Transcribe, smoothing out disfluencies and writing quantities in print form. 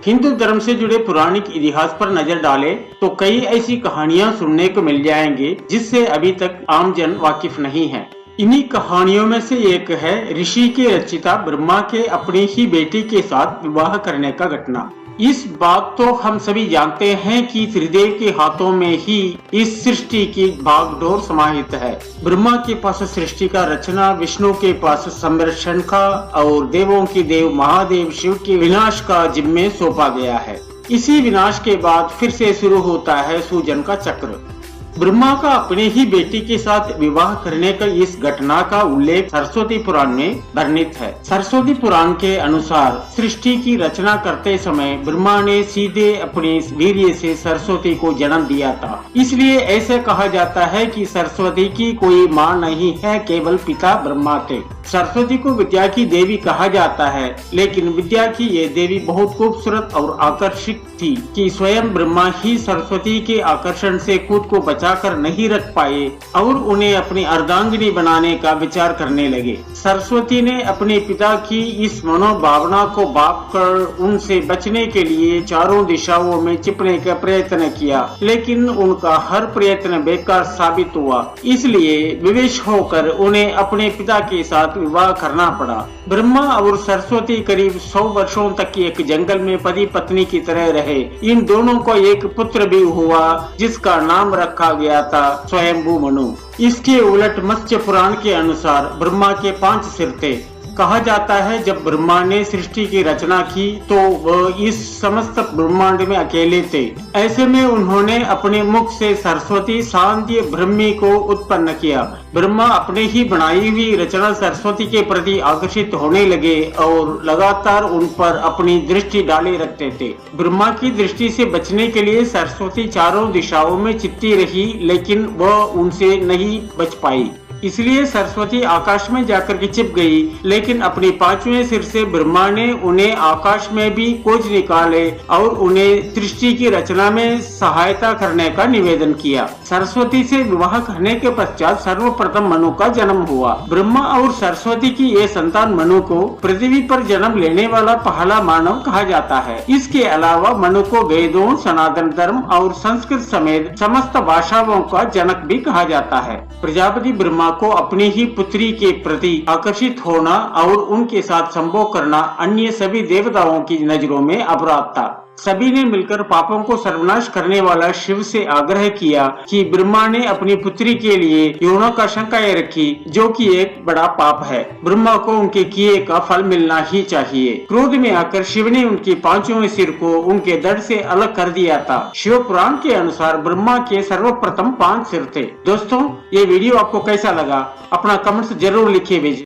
हिंदू धर्म से जुड़े पौराणिक इतिहास पर नजर डालें तो कई ऐसी कहानियां सुनने को मिल जाएंगी जिससे अभी तक आमजन वाकिफ नहीं है। इन्हीं कहानियों में से एक है ऋषि के रचिता ब्रह्मा के अपनी ही बेटी के साथ विवाह करने का घटना। इस बात तो हम सभी जानते हैं कि त्रिदेव के हाथों में ही इस सृष्टि की भागडोर समाहित है। ब्रह्मा के पास सृष्टि का रचना, विष्णु के पास संरक्षण का और देवों के देव महादेव शिव के विनाश का जिम्मे सौंपा गया है। इसी विनाश के बाद फिर से शुरू होता है सूजन का चक्र। ब्रह्मा का अपने ही बेटी के साथ विवाह करने का इस घटना का उल्लेख सरस्वती पुराण में वर्णित है। सरस्वती पुराण के अनुसार सृष्टि की रचना करते समय ब्रह्मा ने सीधे अपने वीर्य से सरस्वती को जन्म दिया था। इसलिए ऐसे कहा जाता है कि सरस्वती की कोई माँ नहीं है, केवल पिता ब्रह्मा थे। सरस्वती को विद्या की देवी कहा जाता है, लेकिन विद्या की ये देवी बहुत खूबसूरत और आकर्षक थी कि स्वयं ब्रह्मा ही सरस्वती के आकर्षण से खुद को बचाकर नहीं रख पाए और उन्हें अपनी अर्धांगिनी बनाने का विचार करने लगे। सरस्वती ने अपने पिता की इस मनोभावना को भाप कर उनसे बचने के लिए चारों दिशाओं में छिपने का प्रयत्न किया, लेकिन उनका हर प्रयत्न बेकार साबित हुआ। इसलिए विवश होकर उन्हें अपने पिता के साथ विवाह करना पड़ा। ब्रह्मा और सरस्वती करीब 100 वर्षों तक एक जंगल में पति पत्नी की तरह रहे। इन दोनों को एक पुत्र भी हुआ जिसका नाम रखा गया था स्वयंभू मनु। इसके उलट मत्स्य पुराण के अनुसार ब्रह्मा के 5 सिर थे। कहा जाता है जब ब्रह्मा ने सृष्टि की रचना की तो वह इस समस्त ब्रह्मांड में अकेले थे। ऐसे में उन्होंने अपने मुख से सरस्वती शांति ब्रह्मी को उत्पन्न किया। ब्रह्मा अपने ही बनाई हुई रचना सरस्वती के प्रति आकर्षित होने लगे और लगातार उन पर अपनी दृष्टि डाले रखते थे। ब्रह्मा की दृष्टि से बचने के लिए सरस्वती चारों दिशाओं में छिपती रही, लेकिन वह उनसे नहीं बच पाई। इसलिए सरस्वती आकाश में जाकर के छिप गई, लेकिन अपनी 5वें सिर से ब्रह्मा ने उन्हें आकाश में भी खोज निकाले और उन्हें सृष्टि की रचना में सहायता करने का निवेदन किया। सरस्वती से विवाह करने के पश्चात सर्वप्रथम मनु का जन्म हुआ। ब्रह्मा और सरस्वती की ये संतान मनु को पृथ्वी पर जन्म लेने वाला पहला मानव कहा जाता है। इसके अलावा मनु को वेदों, सनातन धर्म और संस्कृत समेत समस्त भाषाओं का जनक भी कहा जाता है। प्रजापति ब्रह्मा को अपनी ही पुत्री के प्रति आकर्षित होना और उनके साथ संभोग करना अन्य सभी देवताओं की नजरों में अपराध था। सभी ने मिलकर पापों को सर्वनाश करने वाला शिव से आग्रह किया कि ब्रह्मा ने अपनी पुत्री के लिए यौनाकांक्षाएं रखी, जो कि एक बड़ा पाप है। ब्रह्मा को उनके किए का फल मिलना ही चाहिए। क्रोध में आकर शिव ने उनके 5वें सिर को उनके धड़ से अलग कर दिया था। शिव पुराण के अनुसार ब्रह्मा के सर्वप्रथम 5 सिर थे। दोस्तों, ये वीडियो आपको कैसा लगा? अपना कमेंट्स जरूर लिखिए।